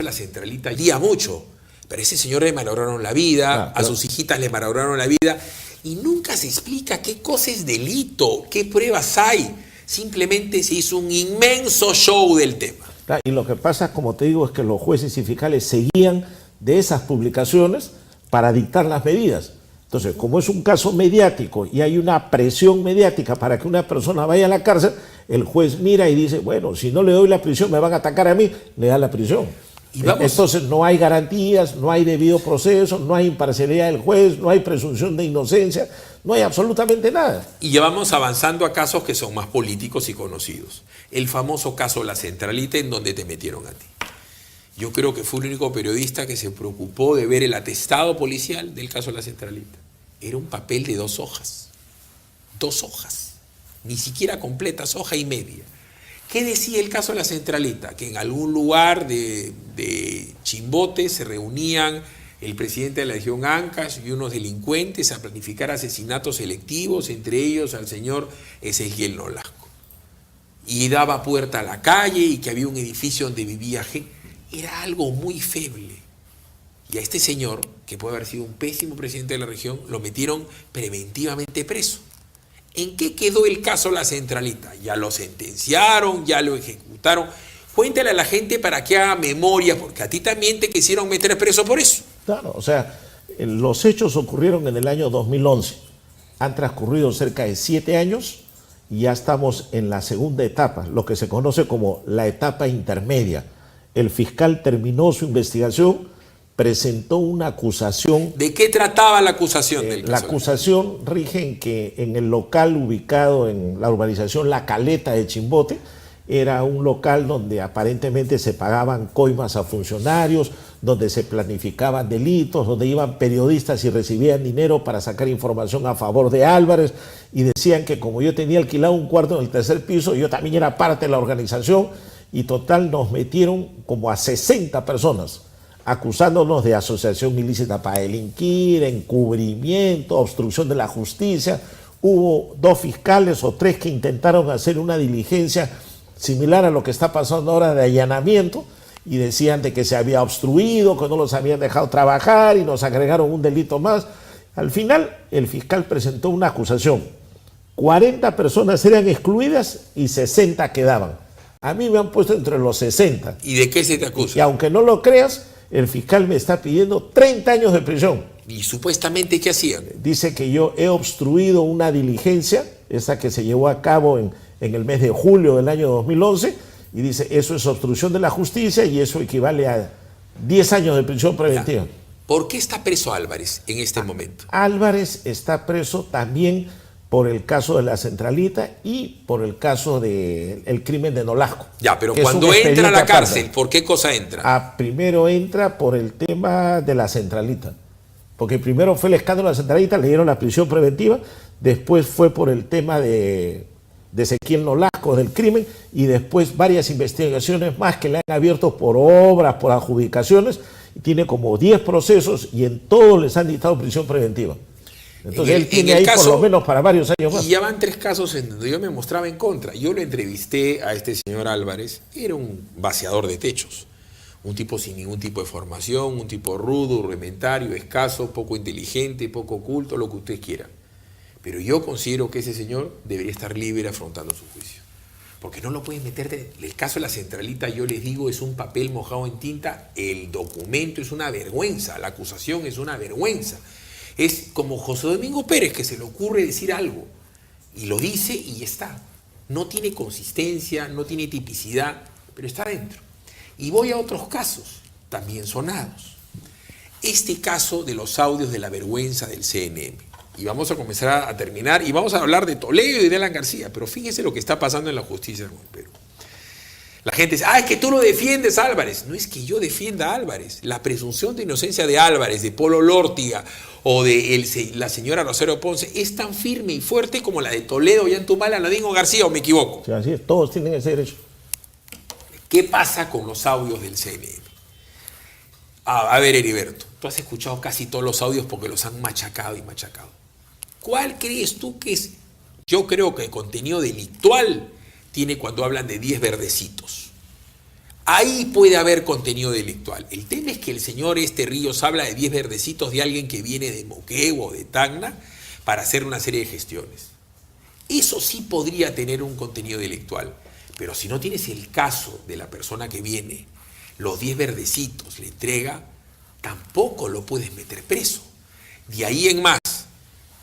la centralita día mucho, pero a ese señor le malograron la vida, a sus hijitas le malograron la vida, y nunca se explica qué cosa es delito, qué pruebas hay. Simplemente se hizo un inmenso show del tema. Y lo que pasa, como te digo, es que los jueces y fiscales seguían de esas publicaciones para dictar las medidas. Entonces, como es un caso mediático y hay una presión mediática para que una persona vaya a la cárcel, el juez mira y dice, bueno, si no le doy la prisión me van a atacar a mí, le da la prisión. Entonces no hay garantías, no hay debido proceso, no hay imparcialidad del juez, no hay presunción de inocencia, no hay absolutamente nada. Y ya vamos avanzando a casos que son más políticos y conocidos. El famoso caso La Centralita, en donde te metieron a ti. Yo creo que fue el único periodista que se preocupó de ver el atestado policial del caso La Centralita. Era un papel de 2 hojas. 2 hojas. Ni siquiera completas, hoja y media. ¿Qué decía el caso de La Centralita? Que en algún lugar de Chimbote se reunían el presidente de la región Ancash y unos delincuentes a planificar asesinatos selectivos, entre ellos al señor Ezequiel Nolasco. Y daba puerta a la calle y que había un edificio donde vivía gente. Era algo muy feble. Y a este señor, que puede haber sido un pésimo presidente de la región, lo metieron preventivamente preso. ¿En qué quedó el caso La Centralita? Ya lo sentenciaron, ya lo ejecutaron. Cuéntale a la gente para que haga memoria, porque a ti también te quisieron meter preso por eso. Claro, o sea, los hechos ocurrieron en el año 2011. Han transcurrido cerca de 7 años y ya estamos en la segunda etapa, lo que se conoce como la etapa intermedia. El fiscal terminó su investigación, presentó una acusación. ¿De qué trataba la acusación del caso? La acusación rige en que en el local ubicado en la urbanización La Caleta de Chimbote, era un local donde aparentemente se pagaban coimas a funcionarios, donde se planificaban delitos, donde iban periodistas y recibían dinero para sacar información a favor de Álvarez, y decían que como yo tenía alquilado un cuarto en el 3er piso, yo también era parte de la organización, y total nos metieron como a 60 personas, acusándonos de asociación ilícita para delinquir, encubrimiento, obstrucción de la justicia. Hubo 2 fiscales o 3 que intentaron hacer una diligencia similar a lo que está pasando ahora de allanamiento, y decían de que se había obstruido, que no los habían dejado trabajar, y nos agregaron un delito más. Al final, el fiscal presentó una acusación. 40 personas eran excluidas y 60 quedaban. A mí me han puesto entre los 60. ¿Y de qué se te acusa? Y aunque no lo creas, el fiscal me está pidiendo 30 años de prisión. ¿Y supuestamente qué hacían? Dice que yo he obstruido una diligencia, esa que se llevó a cabo en el mes de julio del año 2011, y dice, eso es obstrucción de la justicia y eso equivale a 10 años de prisión preventiva. ¿Por qué está preso Álvarez en este momento? Álvarez está preso también por el caso de La Centralita y por el caso del crimen de Nolasco. Ya, pero cuando entra a la cárcel, ¿por qué cosa entra? Primero entra por el tema de La Centralita, porque primero fue el escándalo de La Centralita, le dieron la prisión preventiva, después fue por el tema de Ezequiel Nolasco, del crimen, y después varias investigaciones más que le han abierto por obras, por adjudicaciones, y tiene como 10 procesos y en todos les han dictado prisión preventiva. Entonces él tiene ahí por lo menos para varios años más. Y ya van 3 casos en donde yo me mostraba en contra. Yo lo entrevisté a este señor Álvarez, era un vaciador de techos, un tipo sin ningún tipo de formación, un tipo rudo, rudimentario, escaso, poco inteligente, poco culto, lo que usted quiera. Pero yo considero que ese señor debería estar libre afrontando su juicio. Porque no lo pueden meter. El caso de La Centralita, yo les digo, es un papel mojado en tinta. El documento es una vergüenza, la acusación es una vergüenza. Es como José Domingo Pérez, que se le ocurre decir algo y lo dice y ya está. No tiene consistencia, no tiene tipicidad, pero está dentro. Y voy a otros casos, también sonados. Este caso de los audios de la vergüenza del CNM. Y vamos a comenzar a terminar, y vamos a hablar de Toledo y de Alan García, pero fíjense lo que está pasando en la justicia en el Perú. La gente dice, es que tú lo defiendes, Álvarez. No es que yo defienda a Álvarez. La presunción de inocencia de Álvarez, de Polo Lórtiga o de la señora Rosario Ponce es tan firme y fuerte como la de Toledo, Ollantumala, Nadine o García, ¿o me equivoco? Sí, así es, todos tienen ese derecho. ¿Qué pasa con los audios del CNN? A ver, Heriberto, tú has escuchado casi todos los audios porque los han machacado y machacado. ¿Cuál crees tú que es? Yo creo que el contenido delictual tiene cuando hablan de 10 verdecitos. Ahí puede haber contenido delictual. El tema es que el señor Ríos habla de 10 verdecitos de alguien que viene de Moquegua o de Tacna para hacer una serie de gestiones. Eso sí podría tener un contenido delictual. Pero si no tienes el caso de la persona que viene, los 10 verdecitos le entrega, tampoco lo puedes meter preso. De ahí en más,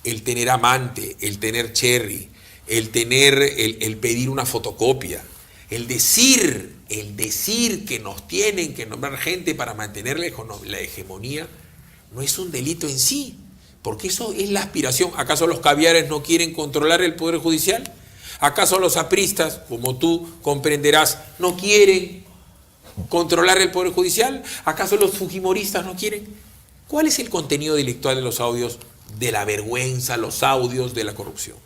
el tener amante, el tener cherry, el pedir una fotocopia, el decir que nos tienen que nombrar gente para mantener la hegemonía, no es un delito en sí, porque eso es la aspiración. ¿Acaso los caviares no quieren controlar el Poder Judicial? ¿Acaso los apristas, como tú comprenderás, no quieren controlar el Poder Judicial? ¿Acaso los fujimoristas no quieren? ¿Cuál es el contenido delictual de los audios de la vergüenza, los audios de la corrupción?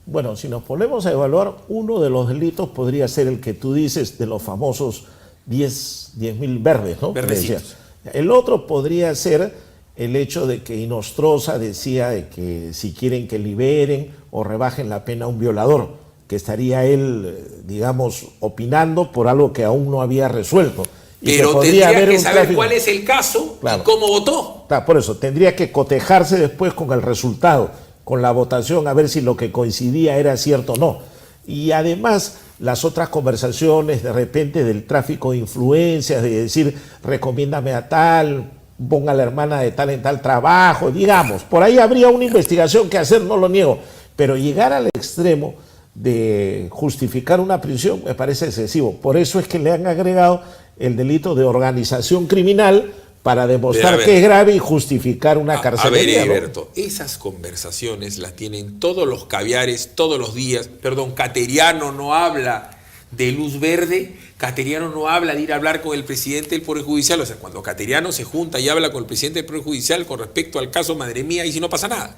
Bueno, si nos ponemos a evaluar, uno de los delitos podría ser el que tú dices de los famosos 10.000 verdes, ¿no? Verdecitos. El otro podría ser el hecho de que Inostroza decía de que si quieren que liberen o rebajen la pena a un violador, que estaría él, digamos, opinando por algo que aún no había resuelto. Pero tendría que saber cuál es el caso, claro, y cómo votó. Claro, por eso, tendría que cotejarse después con el resultado, con la votación, a ver si lo que coincidía era cierto o no. Y además, las otras conversaciones de repente del tráfico de influencias, de decir, recomiéndame a tal, ponga a la hermana de tal en tal trabajo, digamos, por ahí habría una investigación que hacer, no lo niego, pero llegar al extremo de justificar una prisión me parece excesivo. Por eso es que le han agregado el delito de organización criminal para demostrar que es grave y justificar una carcelería. A ver, Heriberto, ¿no? Esas conversaciones las tienen todos los caviares, todos los días. Perdón, Cateriano no habla de luz verde, Cateriano no habla de ir a hablar con el presidente del Poder Judicial. O sea, cuando Cateriano se junta y habla con el presidente del Poder Judicial con respecto al caso Madre Mía, y si no pasa nada.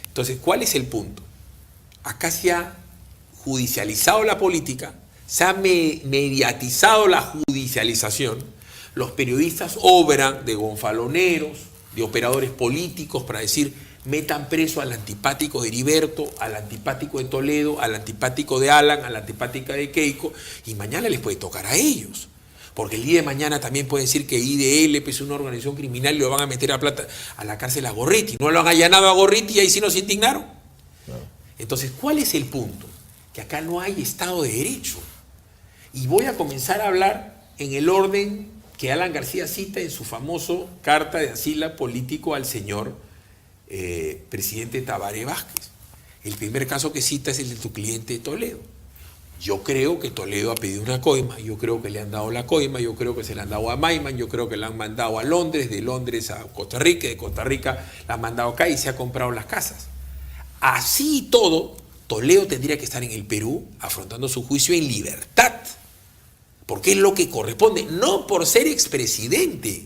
Entonces, ¿cuál es el punto? Acá se ha judicializado la política, se ha mediatizado la judicialización. Los periodistas obran de gonfaloneros, de operadores políticos para decir, metan preso al antipático de Heriberto, al antipático de Toledo, al antipático de Alan, a la antipática de Keiko, y mañana les puede tocar a ellos. Porque el día de mañana también pueden decir que IDL es una organización criminal y lo van a meter a la cárcel a Gorriti. No lo han allanado a Gorriti y ahí sí nos indignaron. Entonces, ¿cuál es el punto? Que acá no hay Estado de Derecho. Y voy a comenzar a hablar en el orden que Alan García cita en su famoso carta de asilo político al señor presidente Tabaré Vázquez. El primer caso que cita es el de tu cliente Toledo. Yo creo que Toledo ha pedido una coima, yo creo que le han dado la coima, yo creo que se la han dado a Maiman, yo creo que la han mandado a Londres, de Londres a Costa Rica, de Costa Rica la han mandado acá y se ha comprado las casas. Así y todo, Toledo tendría que estar en el Perú afrontando su juicio en libertad, porque es lo que corresponde, no por ser expresidente,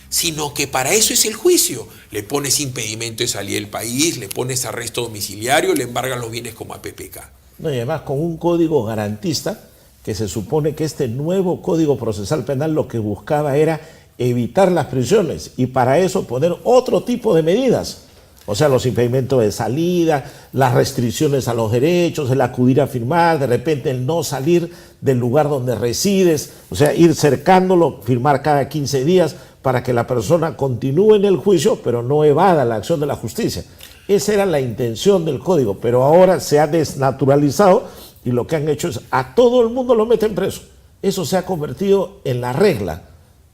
sino que para eso es el juicio. Le pones impedimento de salir del país, le pones arresto domiciliario, le embargan los bienes como a PPK. No, y además con un código garantista, que se supone que este nuevo Código Procesal Penal lo que buscaba era evitar las prisiones y para eso poner otro tipo de medidas. O sea, los impedimentos de salida, las restricciones a los derechos, el acudir a firmar, de repente el no salir del lugar donde resides, o sea, ir cercándolo, firmar cada 15 días para que la persona continúe en el juicio, pero no evada la acción de la justicia. Esa era la intención del código, pero ahora se ha desnaturalizado y lo que han hecho es a todo el mundo lo meten preso. Eso se ha convertido en la regla.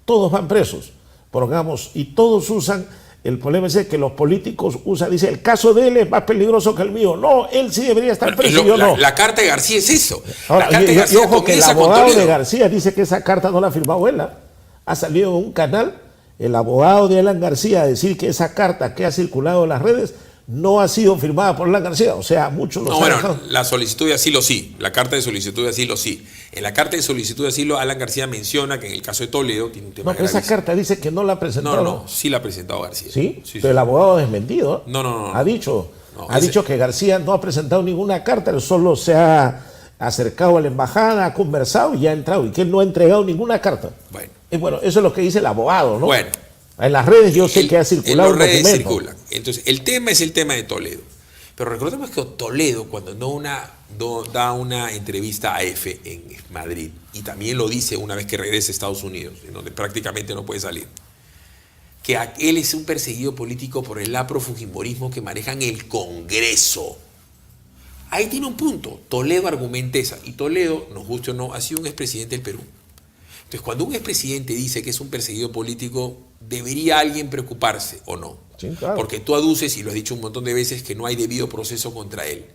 Todos van presos, pongamos, y todos usan. El problema es que los políticos usan, dice, el caso de él es más peligroso que el mío. No, él sí debería estar preso, yo no. La carta de García es eso. Ahora, la carta de García ojo que el abogado de García dice que esa carta no la ha firmado él. Ha salido en un canal el abogado de Alan García a decir que esa carta que ha circulado en las redes no ha sido firmada por Alan García. O sea, muchos lo saben. Bueno, la solicitud de asilo sí, la carta de solicitud de asilo sí. En la carta de solicitud de asilo, Alan García menciona que en el caso de Toledo tiene un tema. No, pero esa carta dice que no la ha presentado. No, sí la ha presentado García. ¿Sí? Pero el abogado ha desmentido. No. Ha dicho que García no ha presentado ninguna carta, él solo se ha acercado a la embajada, ha conversado y ya ha entrado, y que él no ha entregado ninguna carta. Bueno, eso es lo que dice el abogado, ¿no? Bueno. En las redes yo sé que ha circulado en las redes circulan. Entonces, el tema es el tema de Toledo. Pero recordemos que Toledo, cuando da una entrevista a EFE en Madrid, y también lo dice una vez que regresa a Estados Unidos, en donde prácticamente no puede salir, que él es un perseguido político por el afrofujimorismo que manejan el Congreso. Ahí tiene un punto. Toledo argumenta esa. Y Toledo, nos guste o no, ha sido un expresidente del Perú. Entonces, cuando un expresidente dice que es un perseguido político, ¿debería alguien preocuparse o no? Sí, claro. Porque tú aduces, y lo has dicho un montón de veces, que no hay debido proceso contra él.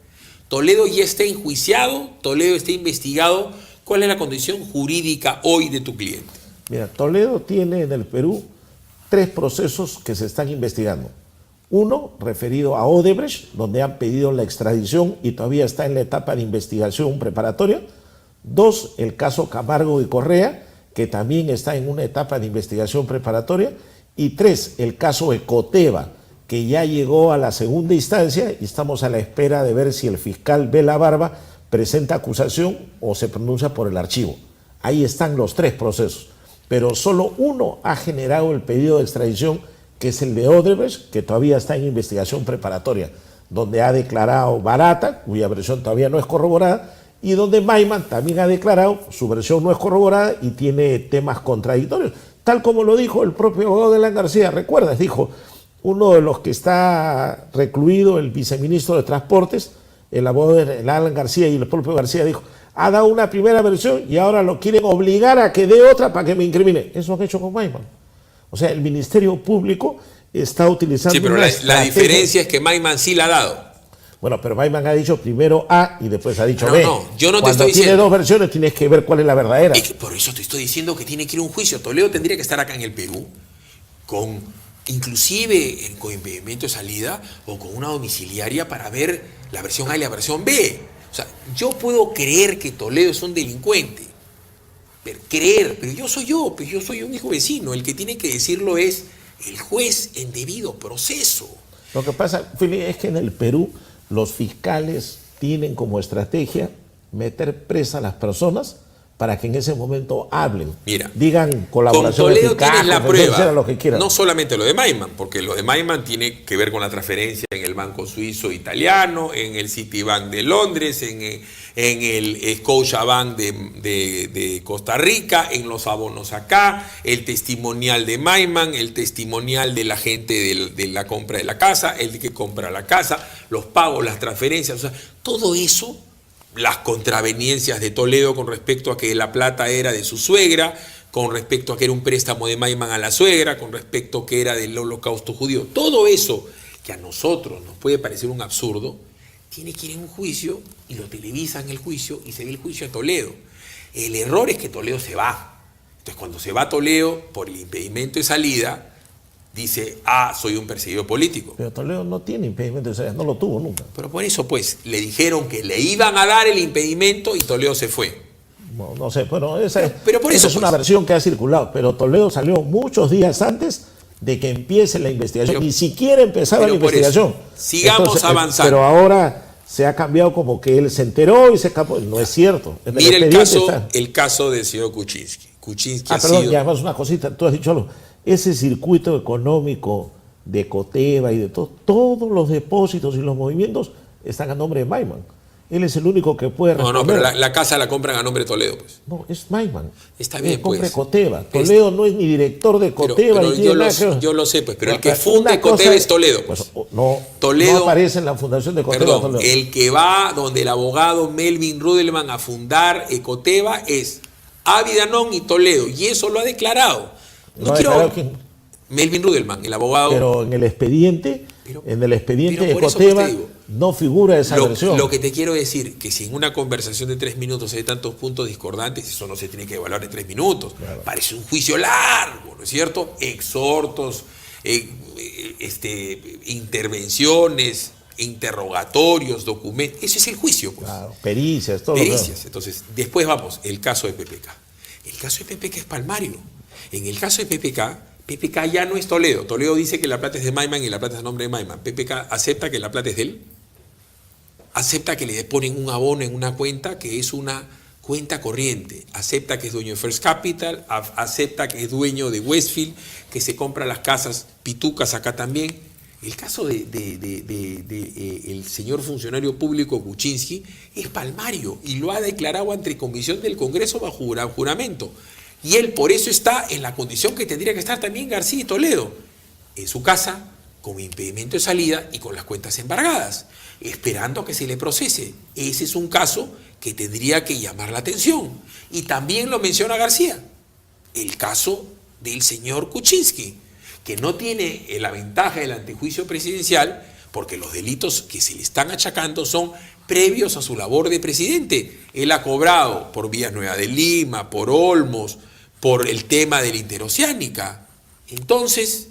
Toledo ya está enjuiciado, Toledo está investigado. ¿Cuál es la condición jurídica hoy de tu cliente? Mira, Toledo tiene en el Perú 3 procesos que se están investigando. Uno, referido a Odebrecht, donde han pedido la extradición y todavía está en la etapa de investigación preparatoria. 2, el caso Camargo y Correa, que también está en una etapa de investigación preparatoria. Y 3, el caso Ecoteva, que ya llegó a la segunda instancia y estamos a la espera de ver si el fiscal Vela Barba presenta acusación o se pronuncia por el archivo. Ahí están los 3 procesos. Pero solo uno ha generado el pedido de extradición, que es el de Odebrecht, que todavía está en investigación preparatoria, donde ha declarado Barata, cuya versión todavía no es corroborada, y donde Maiman también ha declarado, su versión no es corroborada y tiene temas contradictorios, tal como lo dijo el propio abogado de Alan García. ¿Recuerdas? Dijo, uno de los que está recluido, el viceministro de Transportes, el abogado de Alan García y el propio García dijo, ha dado una primera versión y ahora lo quieren obligar a que dé otra para que me incrimine. Eso han hecho con Maiman. O sea, el Ministerio Público está utilizando... Sí, pero la diferencia es que Maiman sí la ha dado. Bueno, pero Maiman ha dicho primero A y después ha dicho B. No, yo no te Cuando estoy diciendo... tiene 2 versiones tienes que ver cuál es la verdadera. Es que por eso te estoy diciendo que tiene que ir a un juicio. Toledo tendría que estar acá en el Perú con inclusive con impedimento de salida o con una domiciliaria para ver la versión A y la versión B. O sea, yo puedo creer que Toledo es un delincuente, pero yo soy un hijo vecino. El que tiene que decirlo es el juez en debido proceso. Lo que pasa, Fili, es que en el Perú los fiscales tienen como estrategia meter presa a las personas para que en ese momento hablen. Mira, digan colaboración con Toledo eficaz, tienes la prueba, lo que quieran. No solamente lo de Maiman, porque lo de Maiman tiene que ver con la transferencia en el banco suizo italiano, en el Citibank de Londres, en el Scotiabank de Costa Rica, en los abonos acá, el testimonial de Maiman, el testimonial de la gente de la compra de la casa, el que compra la casa, los pagos, las transferencias, o sea, todo eso, las contraveniencias de Toledo con respecto a que la plata era de su suegra, con respecto a que era un préstamo de Maiman a la suegra, con respecto a que era del holocausto judío, todo eso que a nosotros nos puede parecer un absurdo, tiene que ir en un juicio y lo televisan el juicio y se ve el juicio de Toledo. El error es que Toledo se va. Entonces, cuando se va Toledo por el impedimento de salida, dice, soy un perseguido político. Pero Toledo no tiene impedimento de salida, no lo tuvo nunca. Pero por eso, pues, le dijeron que le iban a dar el impedimento y Toledo se fue. No sé, pero esa por eso, es una versión que ha circulado. Pero Toledo salió muchos días antes de que empiece la investigación. Ni siquiera empezaba la investigación. Sigamos avanzando. Pero ahora se ha cambiado como que él se enteró y se escapó. No es cierto. Mira el caso del señor Kuczynski. Kuczynski y además una cosita, tú has dicho algo. Ese circuito económico de Coteva y de todos los depósitos y los movimientos están a nombre de Maiman. Él es el único que puede responder. No, pero la casa la compran a nombre de Toledo, pues. No, es Maiman. Está bien, pues. Coteva. Toledo no es ni director de Coteva. Pero yo lo sé, pues. Pero el que funde Coteva es Toledo, pues. Toledo no aparece en la fundación de Coteva. Perdón, el que va donde el abogado Melvin Rudelman a fundar Ecoteva es Avidanón y Toledo. Y eso lo ha declarado. Melvin Rudelman, el abogado. Pero en el expediente de Ecoteva no figura esa versión. Lo que te quiero decir, que si en una conversación de 3 minutos hay tantos puntos discordantes, eso no se tiene que evaluar en 3 minutos. Claro. Parece un juicio largo, ¿no es cierto? Exhortos, intervenciones, interrogatorios, documentos. Ese es el juicio, pues. Claro, pericias, todo. Pericias. Entonces, después vamos, el caso de PPK. El caso de PPK es palmario. En el caso de PPK ya no es Toledo. Toledo dice que la plata es de Maiman y la plata es a nombre de Maiman. PPK acepta que la plata es de él. Acepta que le ponen un abono en una cuenta que es una cuenta corriente. Acepta que es dueño de First Capital. Acepta que es dueño de Westfield, que se compra las casas pitucas acá también. El caso de el señor funcionario público Kuczynski es palmario y lo ha declarado ante comisión del Congreso bajo juramento. Y él por eso está en la condición que tendría que estar también García y Toledo, en su casa, con impedimento de salida y con las cuentas embargadas, esperando a que se le procese. Ese es un caso que tendría que llamar la atención. Y también lo menciona García, el caso del señor Kuczynski, que no tiene la ventaja del antejuicio presidencial porque los delitos que se le están achacando son previos a su labor de presidente. Él ha cobrado por Vías Nueva de Lima, por Olmos, por el tema de la interoceánica. Entonces,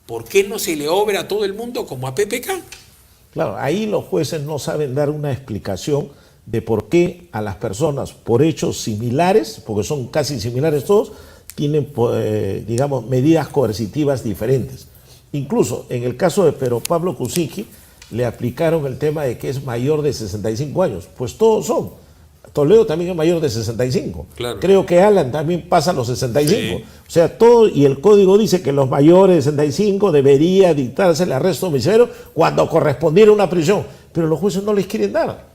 ¿por qué no se le obra a todo el mundo como a PPK? Claro, ahí los jueces no saben dar una explicación de por qué a las personas por hechos similares, porque son casi similares todos, tienen, digamos, medidas coercitivas diferentes. Incluso en el caso de Pedro Pablo Kuczynski le aplicaron el tema de que es mayor de 65 años. Pues todos son. Toledo también es mayor de 65. Claro. Creo que Alan también pasa los 65. Sí. O sea, todo, y el código dice que los mayores de 65 debería dictarse el arresto domiciliario cuando correspondiera una prisión. Pero los jueces no les quieren dar.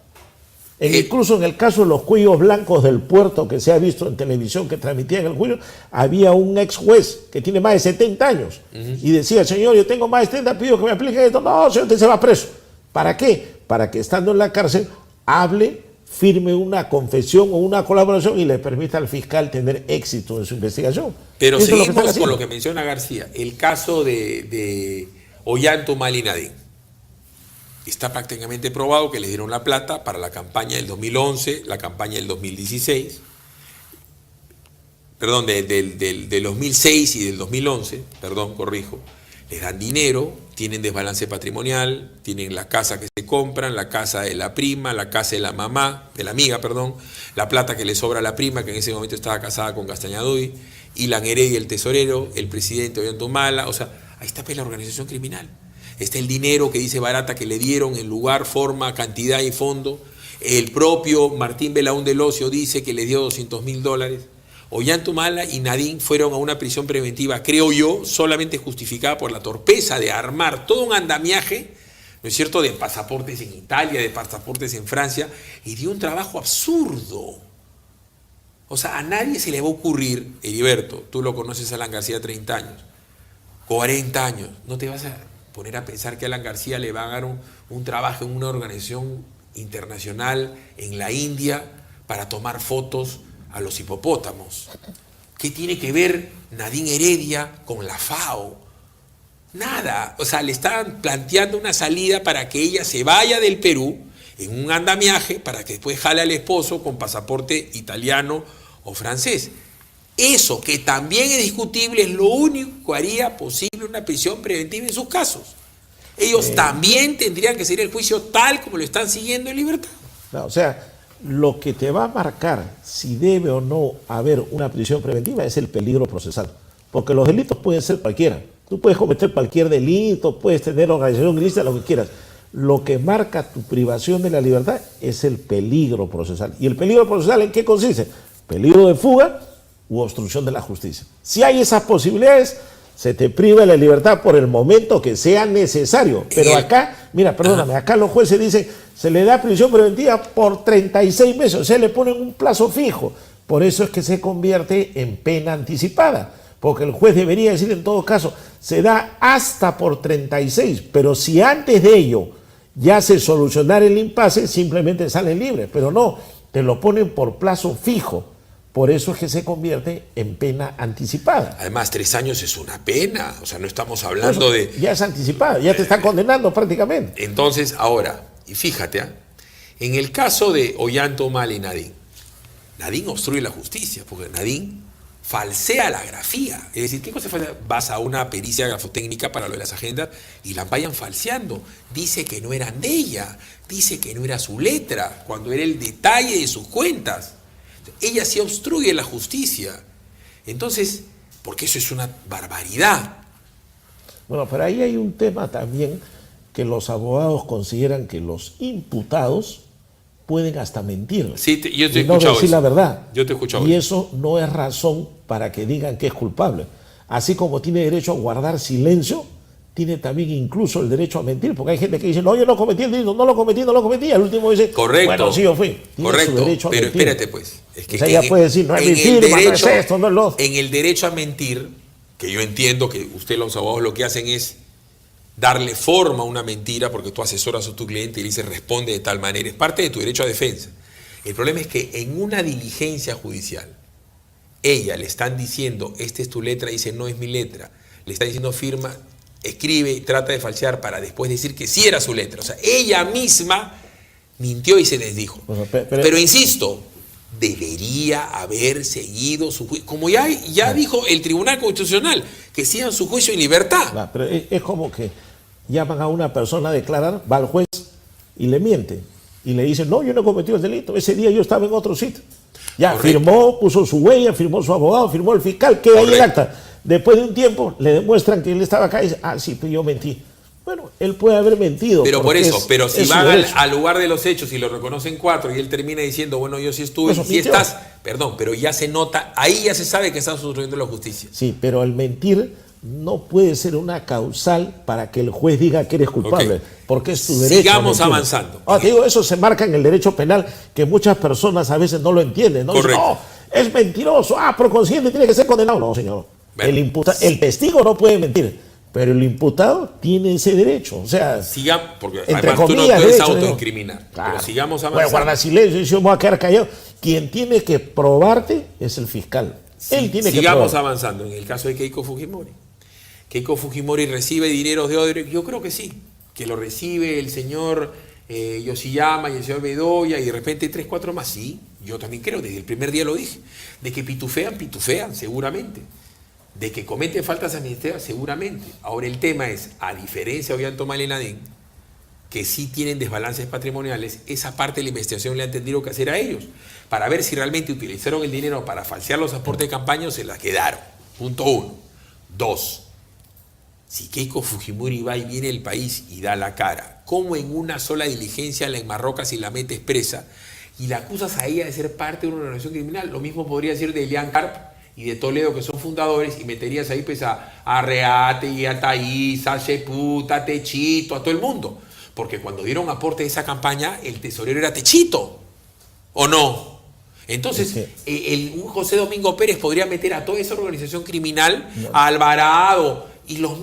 Incluso en el caso de los cuellos blancos del puerto que se ha visto en televisión que transmitían el juicio, había un ex juez que tiene más de 70 años y decía, señor, yo tengo más de 70, pido que me apliquen esto. No, señor, usted se va preso. ¿Para qué? Para que estando en la cárcel hable, firme una confesión o una colaboración y le permita al fiscal tener éxito en su investigación. Pero seguimos con lo que menciona García, el caso de Ollanta y Nadine. Está prácticamente probado que les dieron la plata para la campaña del 2011, la campaña del 2016, perdón, del 2006 y del 2011, perdón, corrijo. Les dan dinero, tienen desbalance patrimonial, tienen la casa que se compran, la casa de la prima, la casa de la mamá, de la amiga, perdón, la plata que le sobra a la prima, que en ese momento estaba casada con Castañaduy, Ilan Heredia, el tesorero, el presidente Ollanta Humala, o sea, ahí está pues la organización criminal. Está el dinero que dice Barata que le dieron en lugar, forma, cantidad y fondo. El propio Martín Belaún del Ocio dice que le dio $200.000. Ollanta Humala y Nadine fueron a una prisión preventiva, creo yo, solamente justificada por la torpeza de armar todo un andamiaje, ¿no es cierto?, de pasaportes en Italia, de pasaportes en Francia, y dio un trabajo absurdo. O sea, a nadie se le va a ocurrir, Heriberto, tú lo conoces a Alan García 30 años, 40 años, no te vas a poner a pensar que a Alan García le va a dar un trabajo en una organización internacional en la India para tomar fotos a los hipopótamos. ¿Qué tiene que ver Nadine Heredia con la FAO? Nada. O sea, le estaban planteando una salida para que ella se vaya del Perú en un andamiaje para que después jale al esposo con pasaporte italiano o francés. Eso, que también es discutible, es lo único que haría posible una prisión preventiva en sus casos. Ellos también tendrían que seguir el juicio tal como lo están siguiendo en libertad. No, o sea, lo que te va a marcar si debe o no haber una prisión preventiva es el peligro procesal. Porque los delitos pueden ser cualquiera. Tú puedes cometer cualquier delito, puedes tener organización ilícita, lo que quieras. Lo que marca tu privación de la libertad es el peligro procesal. ¿Y el peligro procesal en qué consiste? Peligro de fuga u obstrucción de la justicia. Si hay esas posibilidades, se te priva de la libertad por el momento que sea necesario. Pero acá, mira, perdóname, acá los jueces dicen, se le da prisión preventiva por 36 meses, o sea, le ponen un plazo fijo. Por eso es que se convierte en pena anticipada, porque el juez debería decir en todo caso, se da hasta por 36, pero si antes de ello ya se solucionara el impasse, simplemente salen libres, pero no, te lo ponen por plazo fijo. Por eso es que se convierte en pena anticipada. Además, 3 años es una pena. O sea, no estamos hablando de... Ya es anticipada, ya te están condenando prácticamente. Entonces, ahora, y fíjate, en el caso de Ollanta Humala y Nadine, Nadine obstruye la justicia, porque Nadine falsea la grafía. Es decir, ¿qué cosa falsea? Vas a una pericia grafotécnica para lo de las agendas y la vayan falseando. Dice que no eran de ella, dice que no era su letra, cuando era el detalle de sus cuentas. Ella sí obstruye la justicia. Entonces, porque eso es una barbaridad. Bueno, pero ahí hay un tema también que los abogados consideran que los imputados pueden hasta mentir. Sí, yo te he y no escuchado decir eso. La verdad. Yo te he escuchado y eso no es razón para que digan que es culpable. Así como tiene derecho a guardar silencio, tiene también incluso el derecho a mentir, porque hay gente que dice, no, yo no cometí el delito, no lo cometí, y al último dice, correcto, bueno, sí, yo fui. Tiene correcto, su derecho a pero mentir. espérate pues. Es que o sea, ella puede decir, no es mi firma, no es esto, no es lo otro. En el derecho a mentir, que yo entiendo que usted, los abogados, lo que hacen es darle forma a una mentira, porque tú asesoras a tu cliente y le dices, responde de tal manera, es parte de tu derecho a defensa. El problema es que en una diligencia judicial, ella le están diciendo, esta es tu letra, dice, no es mi letra, le está diciendo firma, escribe y trata de falsear para después decir que sí era su letra. O sea, ella misma mintió y se les dijo. Pero insisto, debería haber seguido su juicio. Como ya dijo el Tribunal Constitucional, que sigan su juicio en libertad. Claro, pero es como que llaman a una persona a declarar, va al juez y le miente. Y le dicen, no, yo no he cometido el delito. Ese día yo estaba en otro sitio. Ya, correcto, firmó, puso su huella, firmó su abogado, firmó el fiscal, queda ahí el acta. Después de un tiempo le demuestran que él estaba acá y dice, ah, sí, pues yo mentí. Bueno, él puede haber mentido. Pero por eso, pero si van al lugar de los hechos y lo reconocen 4 y él termina diciendo, bueno, yo sí estuve, sí estás, perdón, pero ya se nota, ahí ya se sabe que estás sustrayendo la justicia. Sí, pero el mentir no puede ser una causal para que el juez diga que eres culpable, porque es tu derecho. Sigamos avanzando. Te digo, eso se marca en el derecho penal, que muchas personas a veces no lo entienden, ¿no? Correcto. Dicen, no, es mentiroso, por consiguiente tiene que ser condenado. No, señor. Bueno, el testigo no puede mentir, pero el imputado tiene ese derecho. O sea, porque entre además comillas, tú no puedes derecho, autoincriminar. Claro. Pero sigamos avanzando. Bueno, guarda silencio y yo me voy a quedar callado. Quien tiene que probarte es el fiscal. Él tiene que probar. Sigamos avanzando. En el caso de Keiko Fujimori. Keiko Fujimori recibe dineros de Odebrecht. Yo creo que sí, que lo recibe el señor Yoshiyama y el señor Bedoya y de repente 3, 4 más. Sí, yo también creo, desde el primer día lo dije. De que pitufean, seguramente. De que cometen faltas administrativas, seguramente. Ahora el tema es, a diferencia de Ollanta Humala, que sí tienen desbalances patrimoniales, esa parte de la investigación le han tenido que hacer a ellos, para ver si realmente utilizaron el dinero para falsear los aportes de campaña o se la quedaron. Punto 1. 2. Si Keiko Fujimori va y viene el país y da la cara, ¿cómo en una sola diligencia la enmarrocas y la metes presa y la acusas a ella de ser parte de una organización criminal? Lo mismo podría decir de Elian Carp y de Toledo, que son fundadores, y meterías ahí pues a Arreate y a Thaís, a Sheputa, a Techito, a todo el mundo. Porque cuando dieron aporte a esa campaña, el tesorero era Techito, ¿o no? Entonces, un José Domingo Pérez podría meter a toda esa organización criminal, a Alvarado, y los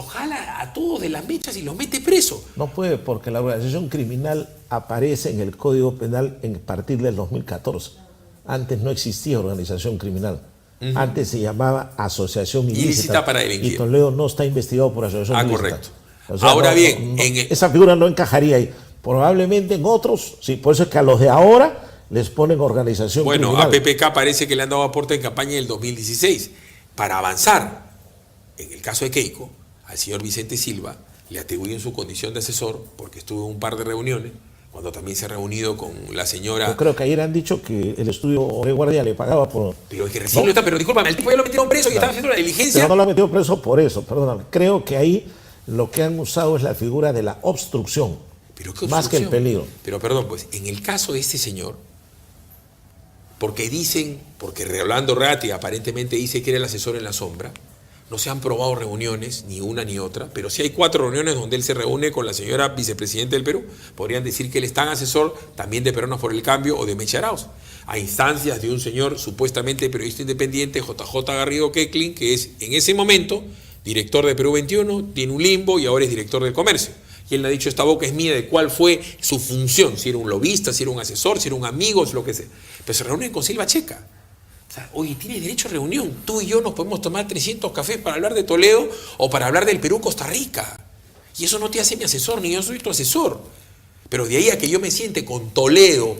jala a todos de las mechas y los mete preso. No puede, porque la organización criminal aparece en el Código Penal a partir del 2014. Antes no existía organización criminal. Antes se llamaba asociación ilícita para delinquir. Y Toledo no está investigado por asociación ilícita. Correcto. O sea, ahora bien, esa figura no encajaría ahí. Probablemente en otros, sí, por eso es que a los de ahora les ponen organización criminal. Bueno, a PPK parece que le han dado aporte en campaña en el 2016. Para avanzar, en el caso de Keiko, al señor Vicente Silva le atribuyen su condición de asesor, porque estuvo en un par de reuniones, cuando también se ha reunido con la señora... Yo creo que ayer han dicho que el estudio de guardia le pagaba por... Pero es que recién lo está, pero discúlpame, el tipo ya lo metieron preso y estaba haciendo la diligencia. Pero no lo ha metido preso por eso, perdóname. Creo que ahí lo que han usado es la figura de la obstrucción, ¿Pero qué obstrucción? Más que el peligro. Pero perdón, pues, en el caso de este señor, porque Rolando Ratti aparentemente dice que era el asesor en la sombra, no se han probado reuniones, ni una ni otra, pero sí hay 4 reuniones donde él se reúne con la señora vicepresidenta del Perú. Podrían decir que él es tan asesor también de Peruanos por el Cambio o de Mecha Arauz, a instancias de un señor supuestamente periodista independiente, JJ Garrido Kecklin, que es en ese momento director de Perú 21, tiene un limbo y ahora es director del comercio. Y él le ha dicho, esta boca es mía, de cuál fue su función, si era un lobista, si era un asesor, si era un amigo, lo que sea. Pero se reúnen con Silva Checa. O sea, oye, tienes derecho a reunión. Tú y yo nos podemos tomar 300 cafés para hablar de Toledo o para hablar del Perú-Costa Rica. Y eso no te hace mi asesor, ni yo soy tu asesor. Pero de ahí a que yo me siente con Toledo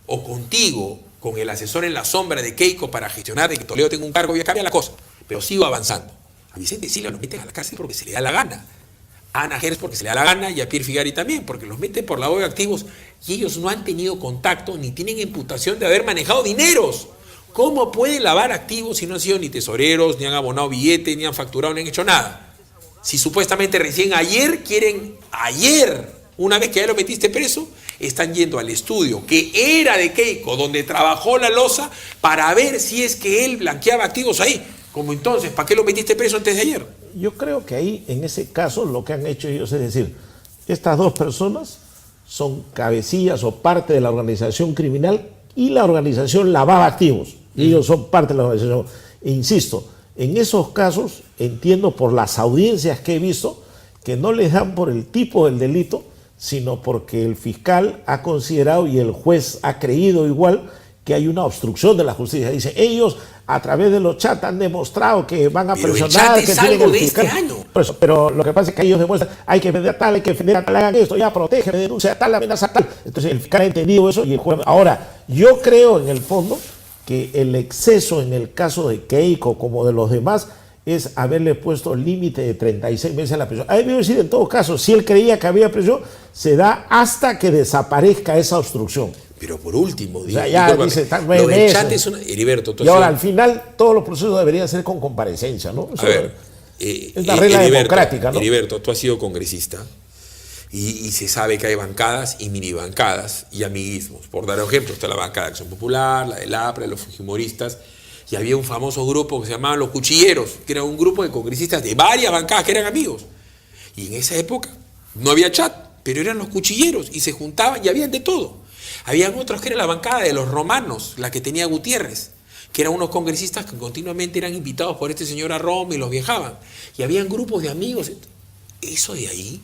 o contigo, con el asesor en la sombra de Keiko para gestionar de que Toledo tenga un cargo, ya cambia la cosa. Pero sigo avanzando. A Vicente Silva lo meten a la cárcel porque se le da la gana. A Ana Gers porque se le da la gana y a Pierre Figari también, porque los meten por lavado de activos y ellos no han tenido contacto ni tienen imputación de haber manejado dineros. ¿Cómo pueden lavar activos si no han sido ni tesoreros, ni han abonado billetes, ni han facturado, ni han hecho nada? Si supuestamente recién ayer, una vez que ya lo metiste preso, están yendo al estudio que era de Keiko, donde trabajó la loza, para ver si es que él blanqueaba activos ahí. Como entonces, ¿para qué lo metiste preso antes de ayer? yo creo que ahí, en ese caso, lo que han hecho ellos es decir, estas dos personas son cabecillas o parte de la organización criminal y la organización lavaba activos. Y ellos son parte de la organización. E insisto, en esos casos entiendo por las audiencias que he visto que no les dan por el tipo del delito, sino porque el fiscal ha considerado y el juez ha creído igual que hay una obstrucción de la justicia. Dice, ellos a través de los chats han demostrado que van a presionar, que tienen el fiscal. Pero lo que pasa es que ellos demuestran, hay que defender a tal, hay que defender a tal, hagan esto, ya protege, denuncia a tal, amenaza a tal. Entonces el fiscal ha entendido eso y el juez. Ahora, yo creo en el fondo que el exceso en el caso de Keiko como de los demás es haberle puesto límite de 36 meses a la prisión. Hay que decir, en todo caso, si él creía que había prisión, se da hasta que desaparezca esa obstrucción. Pero por último, o sea, ya dice, lo del chat es una... Heriberto, y ahora, al final, todos los procesos deberían ser con comparecencia, ¿no? Eso a ver, es la regla democrática, ¿no? Heriberto, tú has sido congresista y se sabe que hay bancadas y mini bancadas y amiguismos. Por dar ejemplos, está la bancada de Acción Popular, la del APRA, los fujimoristas, y había un famoso grupo que se llamaban los Cuchilleros, que era un grupo de congresistas de varias bancadas que eran amigos. Y en esa época no había chat, pero eran los Cuchilleros y se juntaban y habían de todo. Habían otros que era la bancada de los romanos, la que tenía Gutiérrez, que eran unos congresistas que continuamente eran invitados por este señor a Roma y los viajaban. Y habían grupos de amigos. Eso de ahí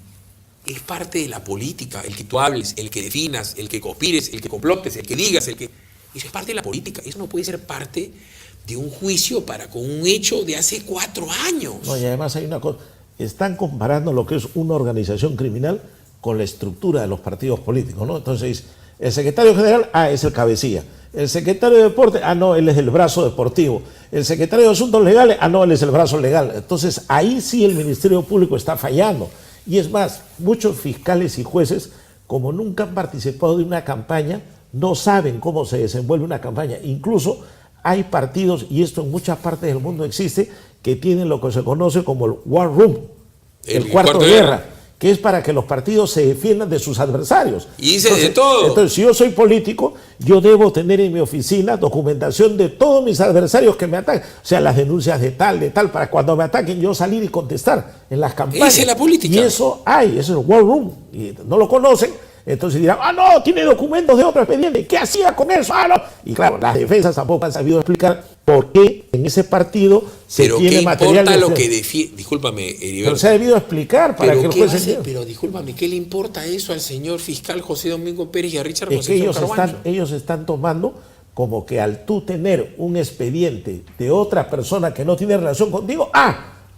es parte de la política, el que tú hables, el que definas, el que conspires, el que complotes, el que digas, el que... Eso es parte de la política, eso no puede ser parte de un juicio con un hecho de hace 4 años. No, y además hay una cosa, están comparando lo que es una organización criminal con la estructura de los partidos políticos, ¿no? Entonces, el secretario general, es el cabecilla. El secretario de deporte, no, él es el brazo deportivo. El secretario de asuntos legales, no, él es el brazo legal. Entonces, ahí sí el Ministerio Público está fallando. Y es más, muchos fiscales y jueces, como nunca han participado de una campaña, no saben cómo se desenvuelve una campaña. Incluso hay partidos, y esto en muchas partes del mundo existe, que tienen lo que se conoce como el War Room, el cuarto de guerra, que es para que los partidos se defiendan de sus adversarios. Y dice de todo. Entonces, si yo soy político, yo debo tener en mi oficina documentación de todos mis adversarios que me atacan. O sea, las denuncias de tal, para cuando me ataquen yo salir y contestar en las campañas. Esa es la política. Y eso eso es el War Room. Y no lo conocen. Entonces dirán, no, tiene documentos de otro expediente, ¿qué hacía con eso? No. Y claro, las defensas tampoco han sabido explicar por qué en ese partido se tiene material. Pero ¿qué importa lo que defiende? Discúlpame, Heriberto. Pero se ha debido explicar para que el juez entienda. Pero discúlpame, ¿qué le importa eso al señor fiscal José Domingo Pérez y a Richard José? Es que ellos están tomando como que al tú tener un expediente de otra persona que no tiene relación contigo,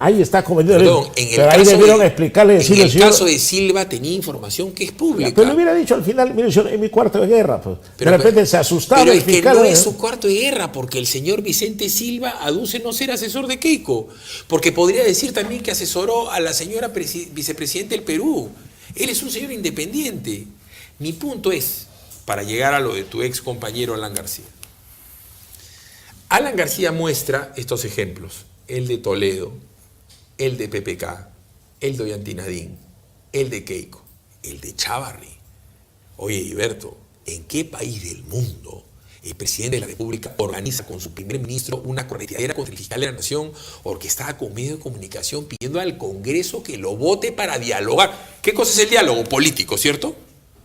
ahí está cometido el delito. Pero ahí debieron explicarle, decirle, en el caso de Silva tenía información que es pública. Pero le hubiera dicho al final, mire, yo en mi cuarto de guerra, pues. Pero, de repente se asustaba. Pero es que no es su cuarto de guerra, porque el señor Vicente Silva aduce no ser asesor de Keiko. Porque podría decir también que asesoró a la señora vicepresidenta del Perú. Él es un señor independiente. Mi punto es, para llegar a lo de tu ex compañero Alan García. Alan García muestra estos ejemplos. El de Toledo, el de PPK, el de Ollantinadín, el de Keiko, el de Chávarri. Oye, Heriberto, ¿en qué país del mundo el presidente de la República organiza con su primer ministro una correteadera contra el fiscal de la Nación, orquestada con medios de comunicación, pidiendo al Congreso que lo vote para dialogar? ¿Qué cosa es el diálogo? Político, ¿cierto?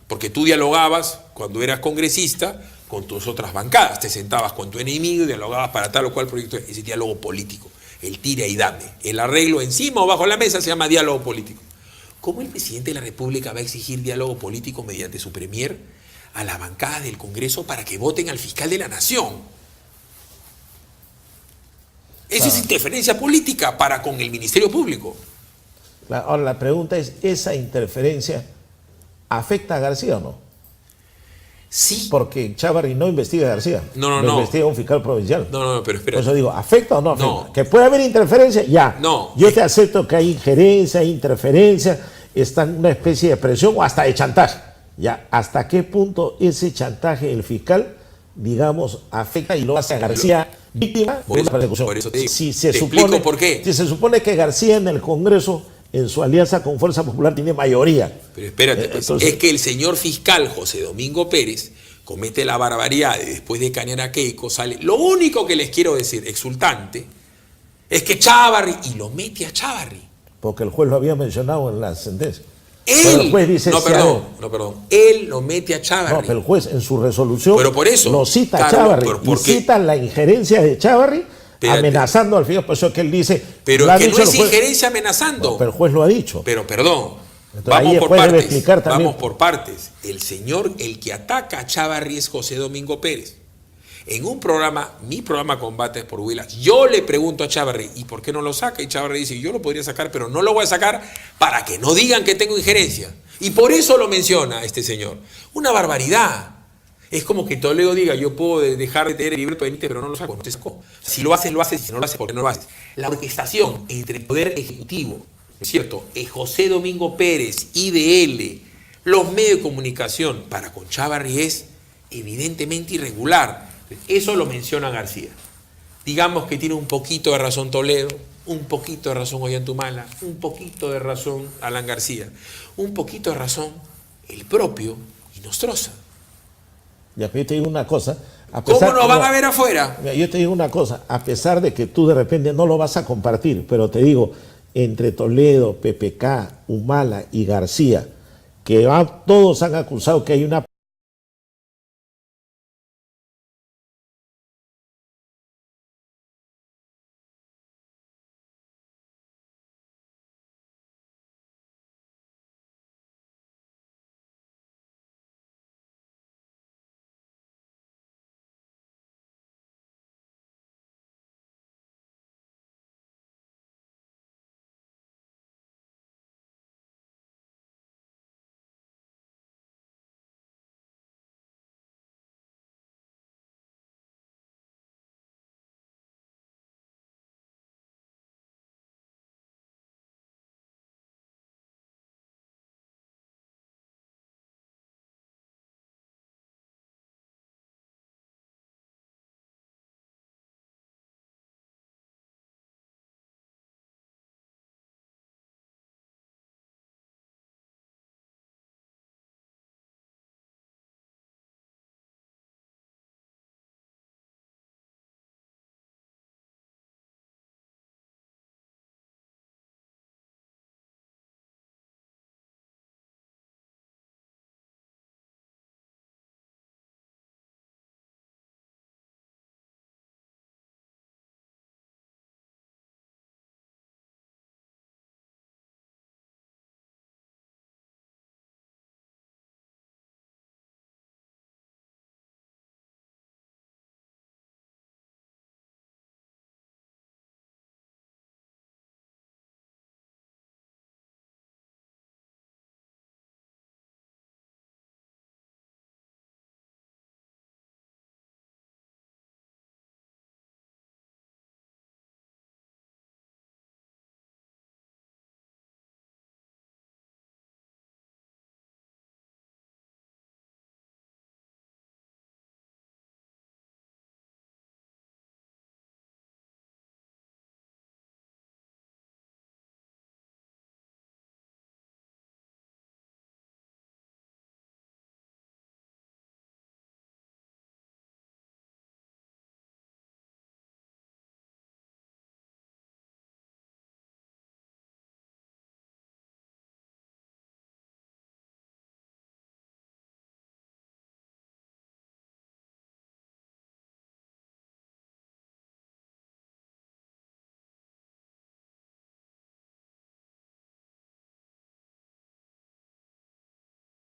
Porque tú dialogabas cuando eras congresista con tus otras bancadas, te sentabas con tu enemigo y dialogabas para tal o cual proyecto, ese diálogo político. El tira y dame, el arreglo encima o bajo la mesa se llama diálogo político. ¿Cómo el presidente de la República va a exigir diálogo político mediante su premier a la bancada del Congreso para que voten al fiscal de la Nación? Esa es interferencia política para con el Ministerio Público. Ahora la pregunta es, ¿esa interferencia afecta a García o no? Sí. Porque Chávarri no investiga a García. No. Investiga a un fiscal provincial. No, pero espera. Por eso digo, ¿afecta o no afecta? No. Que puede haber interferencia, ya. No. Yo te acepto que hay injerencia, hay interferencia, está en una especie de presión o hasta de chantaje. Ya, ¿hasta qué punto ese chantaje del fiscal, digamos, afecta y lo hace a García víctima de una persecución? Por eso te digo. Si se supone, por qué. Si se supone que García en el Congreso, en su alianza con Fuerza Popular, tiene mayoría. Pero espérate, pues, entonces, es que el señor fiscal José Domingo Pérez comete la barbaridad de después de cañar a Keiko, sale. Lo único que les quiero decir, exultante, Es que Chávarri, y lo mete a Chávarri. Porque el juez lo había mencionado en la sentencia. Pero el juez dice, no, perdón. Él lo mete a Chávarri. No, pero el juez en su resolución pero por eso, lo cita a Carlos, Chávarri y cita la injerencia de Chávarri amenazando al final. Por eso que él dice... Pero es que no es injerencia amenazando. No, pero el juez lo ha dicho. Pero perdón, entonces, vamos por partes. El señor, el que ataca a Chávarri es José Domingo Pérez. En un programa, mi programa Combates por Willax, yo le pregunto a Chávarri, ¿y por qué no lo saca? Y Chávarri dice, yo lo podría sacar, pero no lo voy a sacar para que no digan que tengo injerencia. Y por eso lo menciona este señor. Una barbaridad. Es como que Toledo diga, yo puedo dejar de tener el libre pendiente, pero no lo saco, no te sacó. Si lo haces, lo haces, si no lo haces, ¿por qué no lo haces? La orquestación entre el Poder Ejecutivo, ¿es cierto?, José Domingo Pérez, IDL, los medios de comunicación para con Chávarri es evidentemente irregular. Eso lo menciona García. Digamos que tiene un poquito de razón Toledo, un poquito de razón Ollantumala, un poquito de razón Alan García, un poquito de razón el propio Inostroza. Ya, yo te digo una cosa. ¿Cómo nos van a ver afuera? Yo te digo una cosa, a pesar de que tú de repente no lo vas a compartir, pero te digo, entre Toledo, PPK, Humala y García, que todos han acusado que hay una